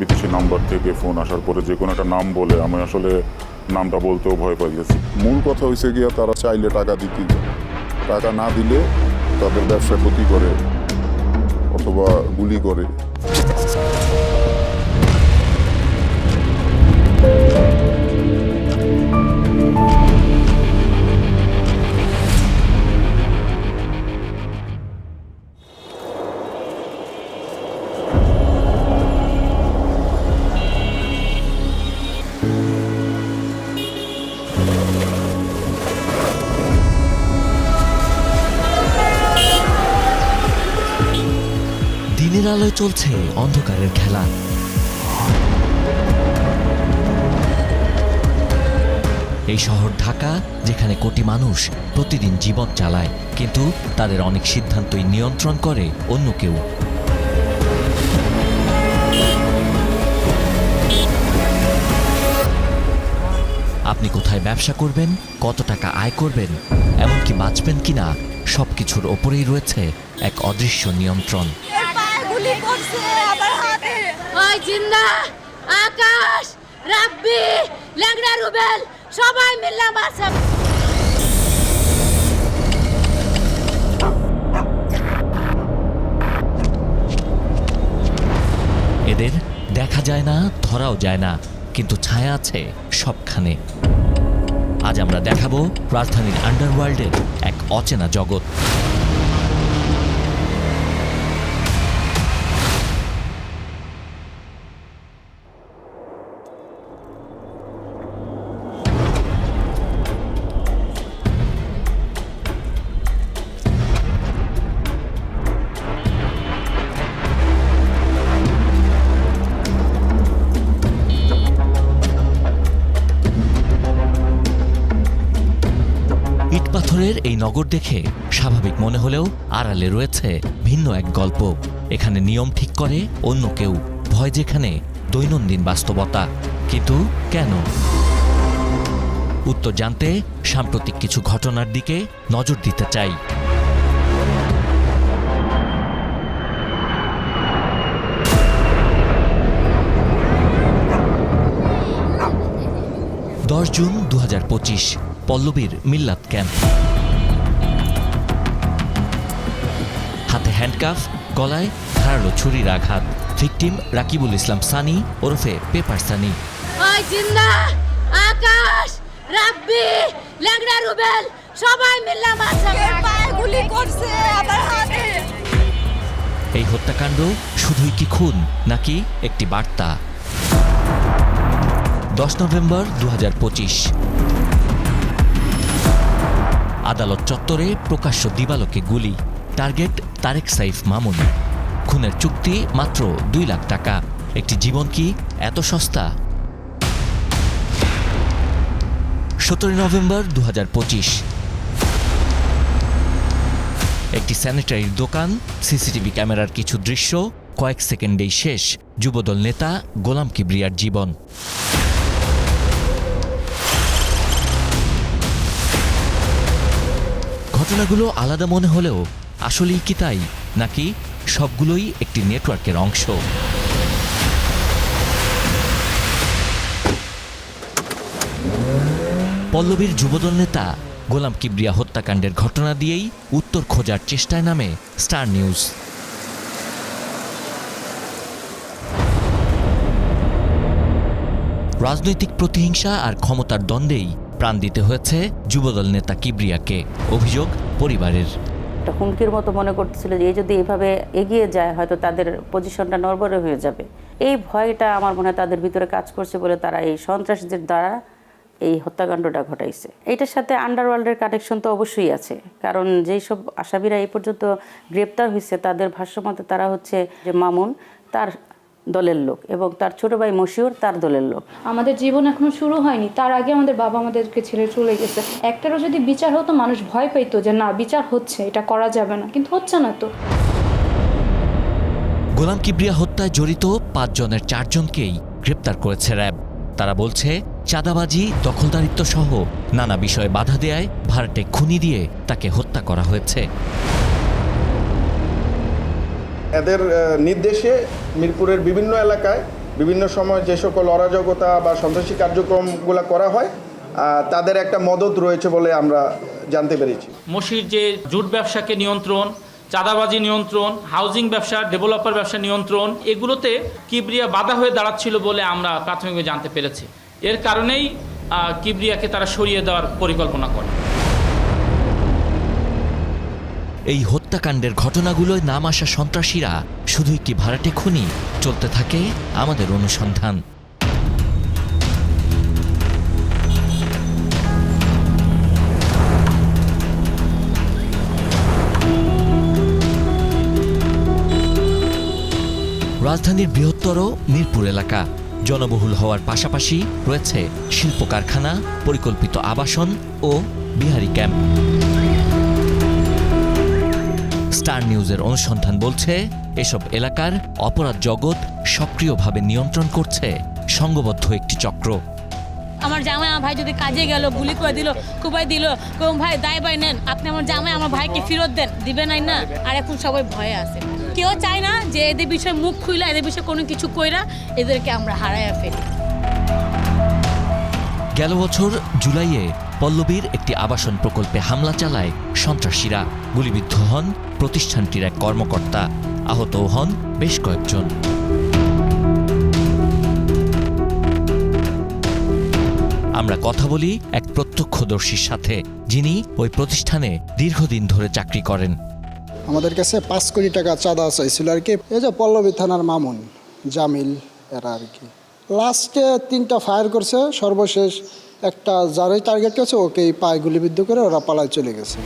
বিদেশি নাম্বার থেকে ফোন আসার পরে যে কোনো একটা নাম বলে আমি আসলে নামটা বলতেও ভয় পাই গেছি। মূল কথা হয়েছে গিয়া তারা চাইলে টাকা দিতেই চায়, টাকা না দিলে তাদের ব্যবসা ক্ষতি করে অথবা গুলি করে। দিনের আলোয় চলছে অন্ধকারের খেলা। এই শহর ঢাকা, যেখানে কোটি মানুষ প্রতিদিন জীবন চালায়, কিন্তু তাদের অনেক সিদ্ধান্তই নিয়ন্ত্রণ করে অন্য কেউ। আপনি কোথায় ব্যবসা করবেন, কত টাকা আয় করবেন, এমনকি বাঁচবেন কিনা, সবকিছুর ওপরেই রয়েছে এক অদৃশ্য নিয়ন্ত্রণ। জিন্দা, আকাশ, রাব্বি, ল্যাংড়া রুবেল সবাই মিলে মারছে। এদের দেখা যায় না, ধরাও যায় না, কিন্তু ছায়া আছে সবখানে। আজ আমরা দেখাবো রাজধানীর আন্ডারওয়ার্ল্ডের এক অচেনা জগৎ। পাথরের এই নগর দেখে স্বাভাবিক মনে হলেও আড়ালে রয়েছে ভিন্ন এক গল্প। এখানে নিয়ম ঠিক করে অন্য কেউ, ভয় যেখানে দৈনন্দিন বাস্তবতা। কিন্তু কেন? উত্তর জানতে সাম্প্রতিক কিছু ঘটনার দিকে নজর দিতে চাই। 10 জুন 2025, পল্লবীর মিল্লাত ক্যাম্প। হাতে হ্যান্ডকাফ, গলায় ধারালো ছুরির আঘাত। ভিকটিম রাকিবুল ইসলাম সানি ওরফে পেপার সানি। জিন্দা, আকাশ, রাব্বি, ল্যাংড়া রুবেল সবাই মিলে মারছে। পায়ে গুলি করছে, আবার হাতে। এই হত্যাকাণ্ড শুধুই কি খুন, নাকি একটি বার্তা? 10 নভেম্বর 2025, আদালত চত্বরে প্রকাশ্য দিবালোকে গুলি। টার্গেট তারেক সাইফ মামুন। খুনের চুক্তি মাত্র 2 লাখ টাকা। একটি জীবন কি এত সস্তা? 17 নভেম্বর 2025, একটি স্যানিটারির দোকান। সিসিটিভি ক্যামেরার কিছু দৃশ্য। কয়েক সেকেন্ডেই শেষ যুবদল নেতা গোলাম কিবরিয়ার জীবন। ঘটনাগুলো আলাদা মনে হলেও আসলেই কি তাই, নাকি সবগুলোই একটি নেটওয়ার্কের অংশ? পল্লবীর যুবদল নেতা গোলাম কিবরিয়া হত্যাকাণ্ডের ঘটনা দিয়েই উত্তর খোঁজার চেষ্টায় নামে স্টার নিউজ। রাজনৈতিক প্রতিহিংসা আর ক্ষমতার দ্বন্দ্বেই প্রাণ দিতে হয়েছে যুবদল নেতা কিবরিয়াকে, অভিযোগ পরিবারের। একটা হুমকির মতো মনে করতেছিল যে এই যদি এভাবে এগিয়ে যায় হয়তো তাদের পজিশনটা নড়বড়ে হয়ে যাবে। এই ভয়টা আমার মনে হয় তাদের ভিতরে কাজ করছে বলে তারা এই সন্ত্রাসীদের দ্বারা এই হত্যাকাণ্ডটা ঘটাইছে। এইটার সাথে আন্ডারওয়ার্ল্ডের কানেকশন তো অবশ্যই আছে, কারণ যেই সব আসামিরা এই পর্যন্ত গ্রেপ্তার হয়েছে তাদের ভাষ্যমতে তারা হচ্ছে যে মামুন তার দলের লোক এবং তার ছোট ভাই মশিউর তার দলের লোক। আমাদের জীবন এখনো শুরু হয়নি, তার আগে আমাদের বাবা আমাদেরকে ছেড়ে চলে গেছে। একটারও যদি বিচার হতো মানুষ ভয় পাইতো যে না বিচার হচ্ছে, এটা করা যাবে না, কিন্তু হচ্ছে না তো। গোলাম কিবরিয়া হত্যায় জড়িত 5 জনের 4 জনকেই গ্রেপ্তার করেছে র্যাব। তারা বলছে চাঁদাবাজি, দখলদারিত্ব সহ নানা বিষয়ে বাধা দেয়ায় ভাড়াটে খুনি দিয়ে তাকে হত্যা করা হয়েছে। এদের নির্দেশে মিরপুরের বিভিন্ন এলাকায় বিভিন্ন সময় যে সকল অরাজকতা বা সন্ত্রাসী কার্যক্রমগুলো করা হয় তাদের একটা মদত রয়েছে বলে আমরা জানতে পেরেছি। মসির যে জুট ব্যবসাকে নিয়ন্ত্রণ, চাঁদাবাজি নিয়ন্ত্রণ, হাউজিং ব্যবসা, ডেভেলপার ব্যবসা নিয়ন্ত্রণ, এগুলোতে কিবরিয়া বাধা হয়ে দাঁড়াচ্ছিল বলে আমরা প্রাথমিকভাবে জানতে পেরেছি। এর কারণেই কিবরিয়াকে তারা সরিয়ে দেওয়ার পরিকল্পনা করে। এই হত্যাকাণ্ডের ঘটনাগুলোয় নাম আসা সন্ত্রাসীরা শুধুই কি ভাড়াটে খুনি? চলতে থাকে আমাদের অনুসন্ধান। রাজধানীর বৃহত্তর মিরপুর এলাকা জনবহুল হওয়ার পাশাপাশি রয়েছে শিল্প কারখানা, পরিকল্পিত আবাসন ও বিহারি ক্যাম্প। স্টার নিউজের অনুসন্ধান বলছে, এসব এলাকার অপরাধ জগৎ সক্রিয়ভাবে নিয়ন্ত্রণ করছে সংঘবদ্ধ একটি চক্র। আমার জামাই আমার ভাই যদি কাজে গেল, গুলি করে দিল, কুপাই দিল, কোন ভাই দায় বাই নেন, আপনি আমার জামাই আমার ভাইকে ফেরত দেন, দিবে নাই না। আর এখন সবাই ভয়ে আছে, কেউ চায় না যে এদের বিষয়ে মুখ খুইলা, এদের বিষয়ে কোনো কিছু কইরা এদেরকে আমরা হারাইয়া ফেলি। গেল বছর জুলাইয়ে পল্লবীর একটি আবাসন প্রকল্পে হামলা চালায় সন্ত্রাসীরা। গুলিবিদ্ধ হন প্রতিষ্ঠানটির এক কর্মকর্তা, আহত হন বেশ কয়েকজন। আমরা কথা বলি এক প্রত্যক্ষদর্শীর সাথে, যিনি ওই প্রতিষ্ঠানে দীর্ঘদিন ধরে চাকরি করেন। আমাদের কাছে 5 কোটি টাকা চাঁদা চাইছিল আর কি। এই যে পল্লবী থানার মামুন, জামিল এরা আর কি। লাস্টে 3টা ফায়ার করছে, সর্বশেষ একটা যারাই টার্গেট করছে ওকেই পায়ে গুলিবিদ্ধ করে ওরা পালায় চলে গেছে।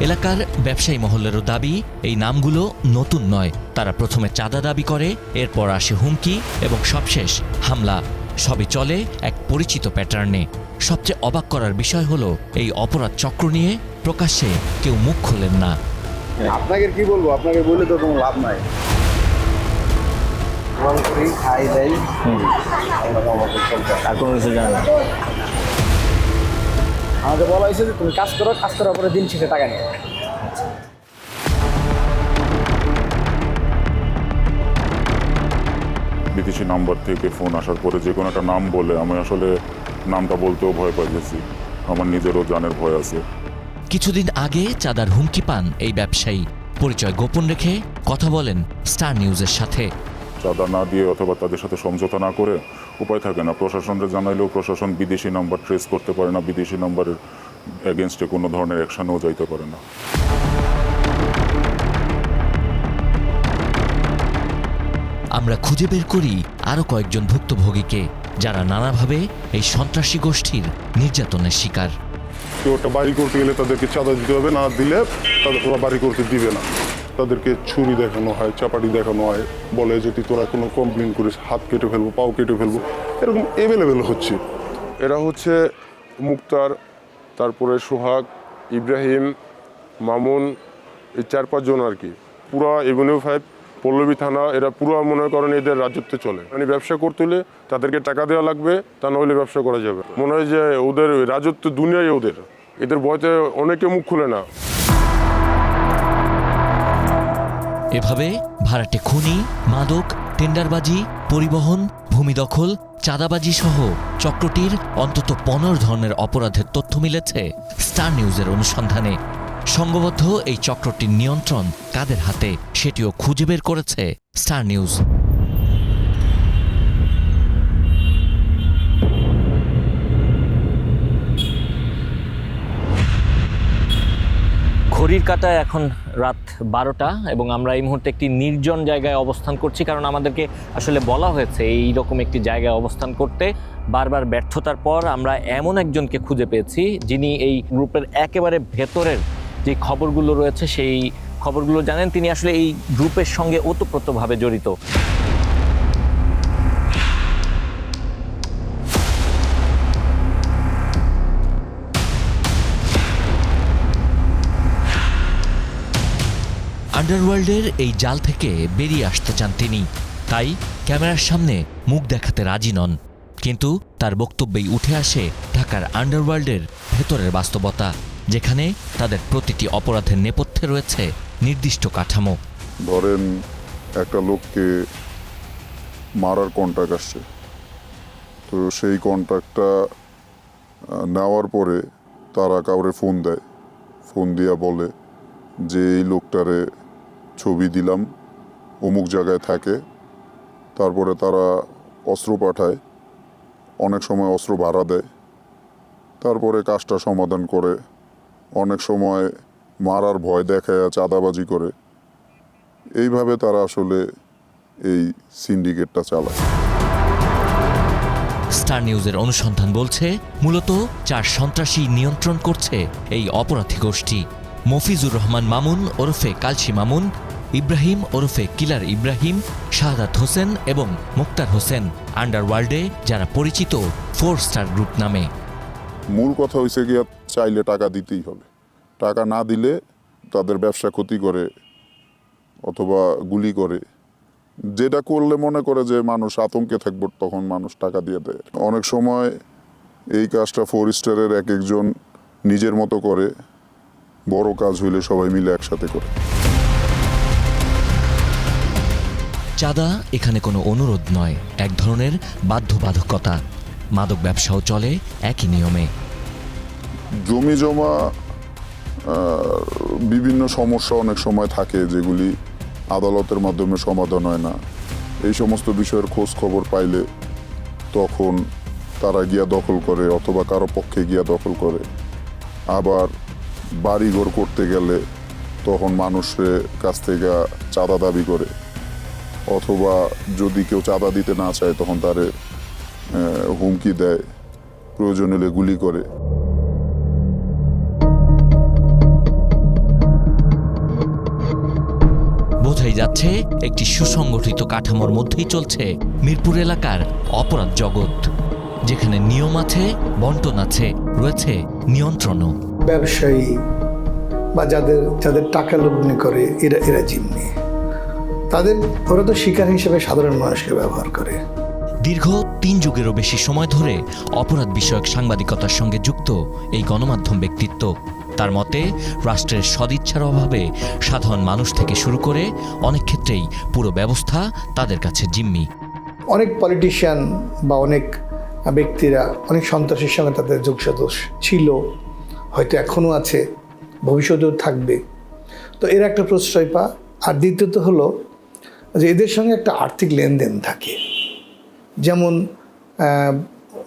এলাকার ব্যবসায়ী মহলেরও দাবি, এই নামগুলো নতুন নয়। তারা প্রথমে চাঁদা দাবি করে, এরপর আসে হুমকি এবং সবশেষ হামলা। সবই চলে এক পরিচিত প্যাটার্নে। সবচেয়ে অবাক করার বিষয় হলো, এই অপরাধ চক্র নিয়ে প্রকাশ্যে কেউ মুখ খোলেন না। আপনাকে কি বলবো, আপনাকে বলে তো কোনো লাভ নাই। খাই দেয় আর কোনো কিছু জানে না। আমাকে বলা হয়েছে যে তুমি কাজ করো, কাজ করার পরে দিন শেষে টাকা নিও। বিদেশি নাম্বার থেকে ফোন আসার পরে যে কোনো একটা নাম বলে আমি আসলে নামটা বলতেও ভয় পাই গেছি। আমার নিজেরও জানের ভয় আছে। কিছুদিন আগে চাঁদার হুমকি পান এই ব্যবসায়ী। পরিচয় গোপন রেখে কথা বলেন স্টার নিউজের সাথে। চাঁদা না দিয়ে অথবা তাদের সাথে সমঝোতা না করে উপায় থাকে না। প্রশাসনকে জানাইলেও প্রশাসন বিদেশি নাম্বার ট্রেস করতে পারে না, বিদেশি নাম্বারের এগেনস্টে কোনো ধরনের অ্যাকশনেও যাইতে পারে না। আমরা খুঁজে বের করি আরও কয়েকজন ভুক্তভোগীকে, যারা নানাভাবে এই সন্ত্রাসী গোষ্ঠীর নির্যাতনের শিকার। কেউ একটা বাড়ি করতে গেলে তাদেরকে চাঁদা দিতে হবে, না দিলে তাদের ওরা বাড়ি করতে দিবে না। তাদেরকে ছুরি দেখানো হয়, চাপাটি দেখানো হয়, বলে যদি তোরা কোনো কমপ্লেন করিস হাত কেটে ফেলবো, পাও কেটে ফেলবো, এরকম অ্যাভেলেবেল হচ্ছে। এরা হচ্ছে মুক্তার, তারপরে সোহাগ, ইব্রাহিম, মামুন, এই 4-5 জন আর কি। পুরা এভিনিউ 5 পল্লবী থানা, এরা পুরো মনে করেন এদের রাজত্বে চলে। মানে ব্যবসা করতে হলে তাদেরকে টাকা দেওয়া লাগবে, তা নইলে ব্যবসা করা যাবে। মনে হয় যে ওদের রাজত্ব দুনিয়ায় এদের ভয়তে অনেকে মুখ খুলে না। এভাবে ভাড়াটে খুনি, মাদক, টেন্ডারবাজি, পরিবহন, ভূমি দখল, চাঁদাবাজি সহ চক্রটির অন্তত 15 ধরনের অপরাধের তথ্য মিলেছে স্টার নিউজের অনুসন্ধানে। সংঘবদ্ধ এই চক্রটির নিয়ন্ত্রণ কাদের হাতে, সেটিও খুঁজে বের করেছে স্টার নিউজ। ঘড়ির কাঁটায় এখন রাত 12টা এবং আমরা এই মুহূর্তে একটি নির্জন জায়গায় অবস্থান করছি, কারণ আমাদেরকে আসলে বলা হয়েছে এই রকম একটি জায়গায় অবস্থান করতে। বারবার ব্যর্থতার পর আমরা এমন একজনকে খুঁজে পেয়েছি, যিনি এই গ্রুপের একেবারে ভেতরের যে খবরগুলো রয়েছে সেই খবরগুলো জানেন। তিনি আসলে এই গ্রুপের সঙ্গে ওতপ্রোতভাবে জড়িত। আন্ডারওয়ার্ল্ডের এই জাল থেকে বেরিয়ে আসতে চান তিনি, তাই ক্যামেরার সামনে মুখ দেখাতে রাজি নন। কিন্তু তার বক্তব্যেই উঠে আসে ঢাকার আন্ডারওয়ার্ল্ডের ভেতরের বাস্তবতা, যেখানে তাদের প্রতিটি অপরাধের নেপথ্যে রয়েছে নির্দিষ্ট কাঠামো। ধরেন একটা লোককে মারার কন্ট্রাক্ট আসছে, তো সেই কন্ট্রাক্টটা নেওয়ার পরে তারা কাউরে ফোন দেয়, ফোন দিয়া বলে যে এই লোকটারে ছবি দিলাম, অমুক জায়গায় থাকে। তারপরে তারা অস্ত্র পাঠায়, অনেক সময় অস্ত্র ভাড়া দেয়, তারপরে কাজটা সমাধান করে। অনেক সময় মারার ভয় দেখায়, চাঁদাবাজি করে। এইভাবে তারা আসলে এই সিন্ডিকেটটা চালায়। স্টার নিউজের অনুসন্ধান বলছে মূলত 4 সন্ত্রাসী নিয়ন্ত্রণ করছে এই অপরাধী গোষ্ঠী। মফিজুর রহমান মামুন ওরফে কালসি মামুন, ইব্রাহিম ওরফে কিলার ইব্রাহিম, শাহাদাত হোসেন এবং মুক্তার হোসেন আন্ডারওয়ার্ল্ডে যারা পরিচিত 4 স্টার গ্রুপ নামে। মূল কথা হয়েছে গিয়া চাইলে টাকা দিতেই হবে, টাকা না দিলে তাদের ব্যবসা ক্ষতি করে অথবা গুলি করে। যেটা করলে মনে করে যে মানুষ আতঙ্কে থাকবে, তখন মানুষ টাকা দিয়ে দেয়। অনেক সময় এই কাজটা 4 স্টারের এক একজন নিজের মতো করে, বড় কাজ হইলে সবাই মিলে একসাথে করে। চাঁদা এখানে কোনো অনুরোধ নয়, এক ধরনের বাধ্যবাধকতা। মাদক ব্যবসাও চলে একই নিয়মে। জমি জমা বিভিন্ন সমস্যা অনেক সময় থাকে, যেগুলি আদালতের মাধ্যমে সমাধান হয় না। এই সমস্ত বিষয়ের খোঁজ খবর পাইলে তখন তারা গিয়া দখল করে, অথবা কারো পক্ষে গিয়া দখল করে। আবার বাড়িঘর করতে গেলে তখন মানুষের কাছ থেকে চাঁদা দাবি করে, অথবা যদি কেউ চাঁদা দিতে না চায় তখন তারে হুমকি দেয়, প্রয়োজন হলে গুলি করে। বোঝাই যাচ্ছে একটি সুসংগঠিত কাঠামোর মধ্যেই চলছে মিরপুর এলাকার অপরাধ জগৎ, যেখানে নিয়ম আছে, বন্টন আছে, রয়েছে নিয়ন্ত্রণও। ব্যবসায়ী বা যাদের টাকা লগ্নি করে এরা জিম্মি, ওরা তো শিকার হিসেবে সাধারণ মানুষকে ব্যবহার করে। দীর্ঘ 3 যুগেরও বেশি সময় ধরে অপরাধ বিষয়ক সাংবাদিকতার সঙ্গে যুক্ত এই গণমাধ্যম ব্যক্তিত্ব। তার মতে রাষ্ট্রের সদিচ্ছার অভাবে সাধারণ মানুষ থেকে শুরু করে অনেক ক্ষেত্রেই পুরো ব্যবস্থা তাদের কাছে জিম্মি। অনেক পলিটিশিয়ান বা অনেক ব্যক্তিরা অনেক সন্ত্রাসের সঙ্গে তাদের যোগসাজশ ছিল, হয়তো এখনও আছে, ভবিষ্যতেও থাকবে। তো এর একটা প্রশ্রয় পা। আর দ্বিতীয়ত হলো যে এদের সঙ্গে একটা আর্থিক লেনদেন থাকে। যেমন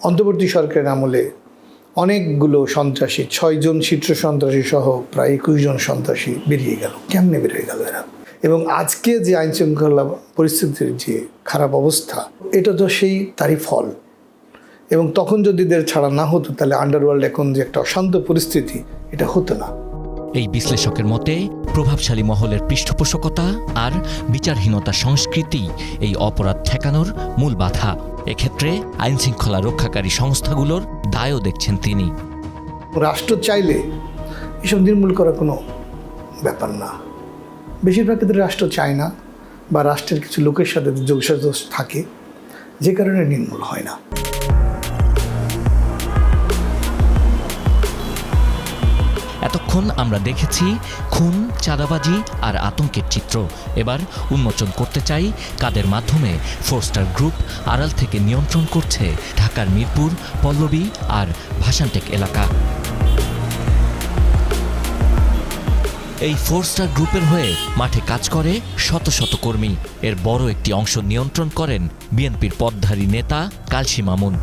অন্তর্বর্তী সরকারের আমলে অনেকগুলো সন্ত্রাসী, 6 জন শীর্ষ সন্ত্রাসী সহ প্রায় 21 জন সন্ত্রাসী বেরিয়ে গেল। কেমনে বেরিয়ে গেল এরা? এবং আজকে যে আইনশৃঙ্খলা পরিস্থিতির যে খারাপ অবস্থা, এটা তো সেই তারই ফল। এবং তখন যদি এদের ছাড়া না হতো, তাহলে আন্ডারওয়ার্ল্ড এখন যে একটা অশান্ত পরিস্থিতি, এটা হতো না। এই বিশ্লেষকের মতে প্রভাবশালী মহলের পৃষ্ঠপোষকতা আর বিচারহীনতা সংস্কৃতি এই অপরাধ ঠেকানোর মূল বাধা। এক্ষেত্রে আইনশৃঙ্খলা রক্ষাকারী সংস্থাগুলোর দায়ও দেখছেন তিনি। রাষ্ট্র চাইলে এসব নির্মূল করা কোনো ব্যাপার না। বেশিরভাগ ক্ষেত্রে রাষ্ট্র চায় না, বা রাষ্ট্রের কিছু লোকের সাথে যোগসাজশ থাকে, যে কারণে নির্মূল হয় না। এতক্ষণ আমরা দেখেছি খুন, চাঁদাবাজি আর আতঙ্কের চিত্র। এবার উন্মোচন করতে চাই কাদের মাধ্যমে 4 স্টার গ্রুপ আড়াল থেকে নিয়ন্ত্রণ করছে ঢাকার মিরপুর, পল্লবী আর ভাসানটেক এলাকা। এই 4 স্টার গ্রুপের হয়ে মাঠে কাজ করে শত শত কর্মী। এর বড় একটি অংশ নিয়ন্ত্রণ করেন বিএনপির পদধারী নেতা কালসি মামুন।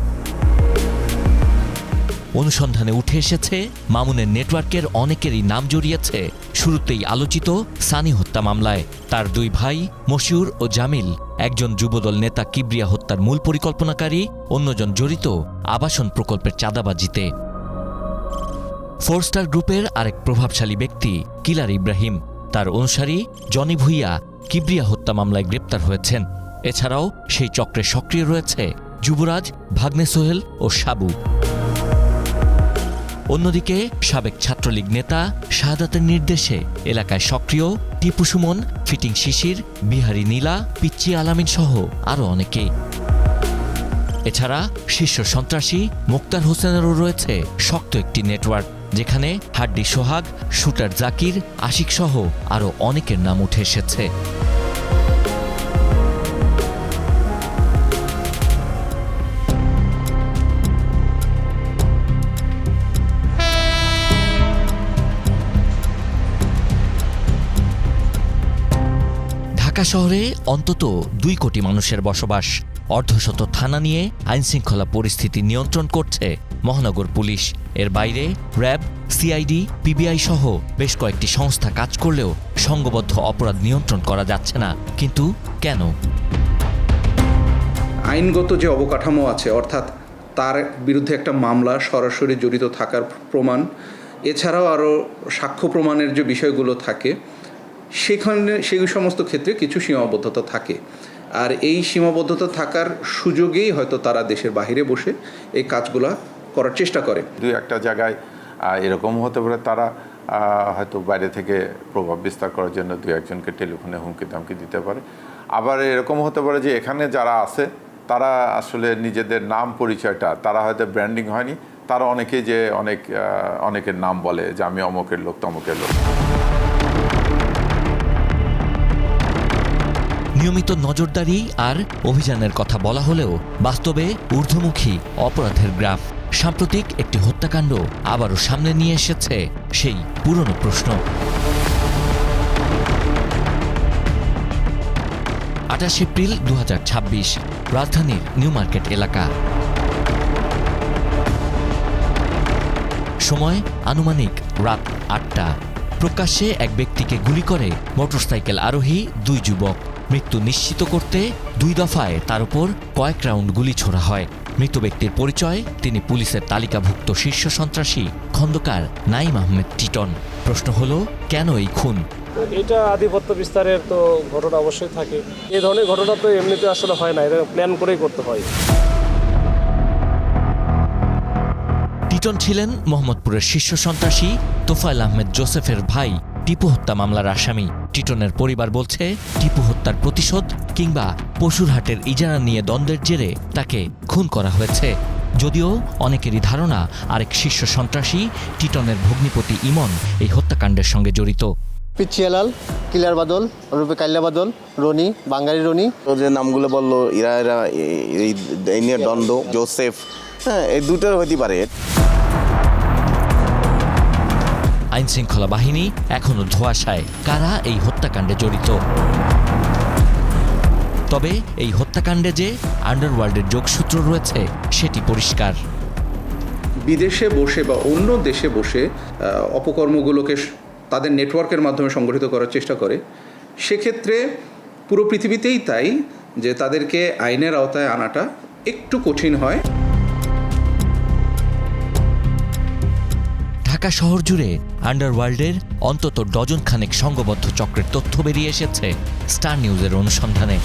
অনুসন্ধানে উঠে এসেছে মামুনের নেটওয়ার্কের অনেকেরই নাম জড়িয়েছে শুরুতেই আলোচিত সানি হত্যা মামলায়। তার 2 ভাই মশিউর ও জামিল, একজন যুবদল নেতা কিবরিয়া হত্যার মূল পরিকল্পনাকারী, অন্যজন জড়িত আবাসন প্রকল্পের চাঁদাবাজিতে। 4 স্টার গ্রুপের আরেক প্রভাবশালী ব্যক্তি কিলার ইব্রাহিম। তার অনুসারী জনি ভুইয়া কিবরিয়া হত্যা মামলায় গ্রেপ্তার হয়েছেন। এছাড়াও সেই চক্রে সক্রিয় রয়েছে যুবরাজ, ভাগ্নে সোহেল ও সাবু। অন্যদিকে সাবেক ছাত্রলীগ নেতা শাহাদাতের নির্দেশে এলাকায় সক্রিয় টিপু সুমন, ফিটিং শিশির, বিহারী নীলা, পিচ্চি আলামিন সহ আরও অনেকে। এছাড়া শীর্ষ সন্ত্রাসী মোক্তার হোসেনেরও রয়েছে শক্ত একটি নেটওয়ার্ক, যেখানে হাড্ডি সোহাগ, শুটার জাকির, আশিক সহ আরও অনেকের নাম উঠে এসেছে। ঢাকা শহরে অন্তত 2 কোটি মানুষের বসবাস। অর্ধশত থানা নিয়ে আইনশৃঙ্খলা পরিস্থিতি নিয়ন্ত্রণ করছে মহানগর পুলিশ। এর বাইরে র্যাব, সিআইডি, পিবিআই সহ বেশ কয়েকটি সংস্থা কাজ করলেও সংঘবদ্ধ অপরাধ নিয়ন্ত্রণ করা যাচ্ছে না। কিন্তু কেন? আইনগত যে অবকাঠামো আছে, অর্থাৎ তার বিরুদ্ধে একটা মামলা, সরাসরি জড়িত থাকার প্রমাণ, এছাড়াও আরও সাক্ষ্য প্রমাণের যে বিষয়গুলো থাকে, সেখানে সেই সমস্ত ক্ষেত্রে কিছু সীমাবদ্ধতা থাকে। আর এই সীমাবদ্ধতা থাকার সুযোগেই হয়তো তারা দেশের বাইরে বসে এই কাজগুলো করার চেষ্টা করে। দুই একটা জায়গায় এরকম হতে পারে তারা হয়তো বাইরে থেকে প্রভাব বিস্তার করার জন্য 2-1জনকে টেলিফোনে হুমকি ধামকি দিতে পারে। আবার এরকম হতে পারে যে এখানে যারা আছে তারা আসলে নিজেদের নাম পরিচয়টা, তারা হয়তো ব্র্যান্ডিং হয়নি, তারা অনেকেই যে অনেকের নাম বলে যে আমি অমুকের লোক, তমুকের লোক। নিয়মিত নজরদারি আর অভিযানের কথা বলা হলেও বাস্তবে ঊর্ধ্বমুখী অপরাধের গ্রাফ। সাম্প্রতিক একটি হত্যাকাণ্ড আবারও সামনে নিয়ে এসেছে সেই পুরনো প্রশ্ন। 28 এপ্রিল 2026, রাজধানীর নিউ মার্কেট এলাকা। সময় আনুমানিক রাত 8টা। প্রকাশ্যে এক ব্যক্তিকে গুলি করে মোটরসাইকেল আরোহী 2 যুবক। মৃত্যু নিশ্চিত করতে 2 দফায় তার উপর কয়েক রাউন্ড গুলি ছোড়া হয়। মৃত ব্যক্তির পরিচয়, তিনি পুলিশের তালিকাভুক্ত শীর্ষ সন্ত্রাসী খন্দকার নাঈম আহমেদ টিটন। প্রশ্ন হলো, কেন এই খুন? এটা আধিপত্য বিস্তারের তো ঘটনা অবশ্যই থাকে। এই ধরনের ঘটনা তো এমনিতে আসলে হয় না, এটা প্ল্যান করেই করতে হয়। টিটন ছিলেন মোহাম্মদপুরের শীর্ষ সন্ত্রাসী তোফায়েল আহমেদ জোসেফের ভাই, টিপু হত্যা মামলার আসামি। টিটনের পরিবার বলছে, টিপু হত্যার প্রতিশোধ কিংবা পশুরহাটের ইজারা নিয়ে দ্বন্দ্বের জেরে তাকে খুন করা হয়েছে। যদিও অনেকেরই ধারণা আরেক শীর্ষ সন্ত্রাসী টিটনের ভগ্নিপতি ইমন এই হত্যাকাণ্ডের সঙ্গে জড়িত। পিচ্চিয়ালাল, কিলার বাদল, রূপে কাল্লা বাদল, রনি, বাঙালি রনি, যে নামগুলো বললো এরা এই নিয়ে দ্বন্দ্ব, জোসেফ, হ্যাঁ, এই দুটোর হতে পারে। আইনশৃঙ্খলা বাহিনী এখনো ধোঁয়াশায় কারা এই হত্যাকাণ্ডে জড়িত। তবে এই হত্যাকাণ্ডে যে আন্ডারওয়ার্ল্ডের যোগসূত্র রয়েছে সেটি পরিষ্কার। বিদেশে বসে বা অন্য দেশে বসে অপকর্মগুলোকে তাদের নেটওয়ার্কের মাধ্যমে সংগঠিত করার চেষ্টা করে, সেক্ষেত্রে পুরো পৃথিবীতেই তাই যে তাদেরকে আইনের আওতায় আনাটা একটু কঠিন হয়। ঢাকা শহর জুড়ে আন্ডারওয়ার্ল্ডের অন্তত ডজন খানেক সংঘবদ্ধ চক্রের তথ্য বেরিয়ে এসেছে স্টার নিউজের অনুসন্ধানে।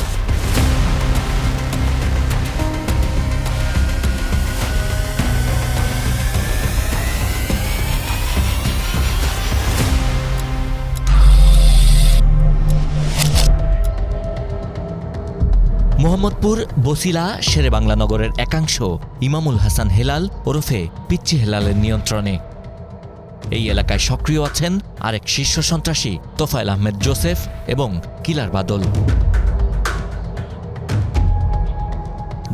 মোহাম্মদপুর বসিলা শেরেবাংলা নগরের একাংশ ইমামুল হাসান হেলাল ওরফে পিচ্চি হেলালের নিয়ন্ত্রণে। এই এলাকায় সক্রিয় আছেন আরেক শীর্ষ সন্ত্রাসী তোফায়েল আহমেদ জোসেফ এবং killer Badal.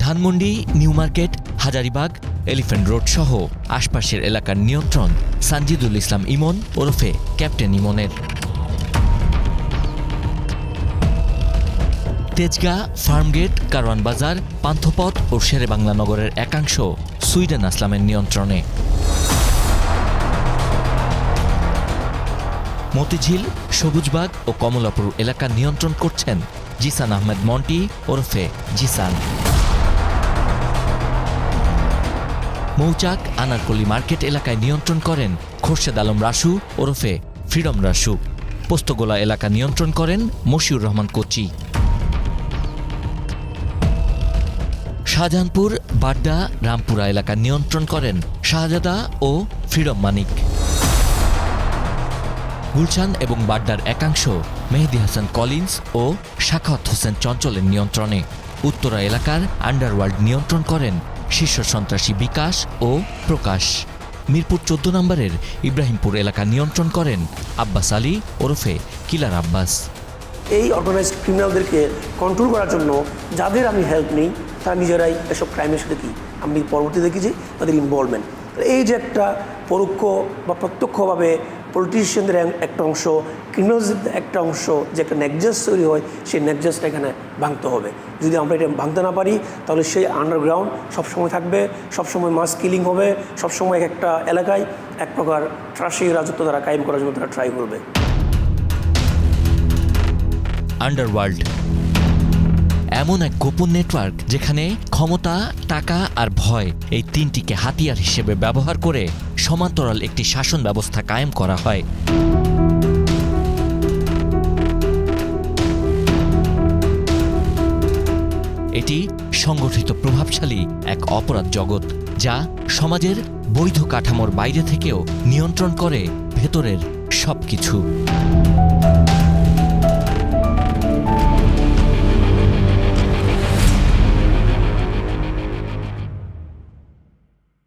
Dhanmondi, New Market, Hazaribagh, Elephant Road সহ আশপাশের এলাকার নিয়ন্ত্রণ সানজিদুল ইসলাম ইমন ওরফে ক্যাপ্টেন ইমনের। তেজগাঁ, ফার্মগেট, কারওয়ান বাজার, পান্থপথ ও শেরেবাংলা নগরের একাংশ সুইডেন আসলামের নিয়ন্ত্রণে। মতিঝিল, সবুজবাগ ও কমলাপুর এলাকা নিয়ন্ত্রণ করছেন জিসান আহমেদ মন্টি ওরফে জিসান। মৌচাক, আনারকলি মার্কেট এলাকায় নিয়ন্ত্রণ করেন খোরশেদ আলম রাসু ওরফে ফ্রিডম রাসু। পোস্তগোলা এলাকা নিয়ন্ত্রণ করেন মশিউর রহমান কোচি। শাহজাহানপুর, বাড্ডা, রামপুরা এলাকা নিয়ন্ত্রণ করেন শাহজাদা ও ফ্রিডম মানিক। গুলশান এবং বাড্ডার একাংশ মেহেদি হাসান কলিন্স ও শাখাওয়াত হোসেন চঞ্চলের নিয়ন্ত্রণে। উত্তরা এলাকার আন্ডারওয়ার্ল্ড নিয়ন্ত্রণ করেন শীর্ষ সন্ত্রাসী বিকাশ ও প্রকাশ। মিরপুর 14 নম্বরের ইব্রাহিমপুর এলাকা নিয়ন্ত্রণ করেন আব্বাস আলী ওরফে কিলার আব্বাস। এই অর্গানাইজড ক্রিমিনালদেরকে কন্ট্রোল করার জন্য যাদের আমি হেল্প নিই তারা নিজেরাই এসব ক্রাইমের সাথে কি আমি পরবর্তীতে দেখি যে তাদের ইনভলভমেন্ট। এই যে একটা পরোক্ষ বা প্রত্যক্ষভাবে পলিটিশিয়ানদের একটা অংশ, ক্রিমিনালসদের একটা অংশ, যে একটা নেকজাস তৈরি হয়, সেই নেকজাসটা এখানে ভাঙতে হবে। যদি আমরা এটা ভাঙতে না পারি তাহলে সেই আন্ডারগ্রাউন্ড সবসময় থাকবে, সবসময় মাস কিলিং হবে, সবসময় একটা এলাকায় এক প্রকার ট্রাসি রাজত্ব তারা কায়েম করার জন্য তারা ট্রাই করবে। আন্ডারওয়ার্ল্ড এমন এক গোপন নেটওয়ার্ক যেখানে ক্ষমতা, টাকা আর ভয় এই তিনটিকে হাতিয়ার হিসেবে ব্যবহার করে সমান্তরাল একটি শাসন ব্যবস্থা কায়েম করা হয়। এটি সংগঠিত প্রভাবশালী এক অপরাধ জগৎ যা সমাজের বৈধ কাঠামোর বাইরে থেকেও নিয়ন্ত্রণ করে ভেতরের সবকিছু।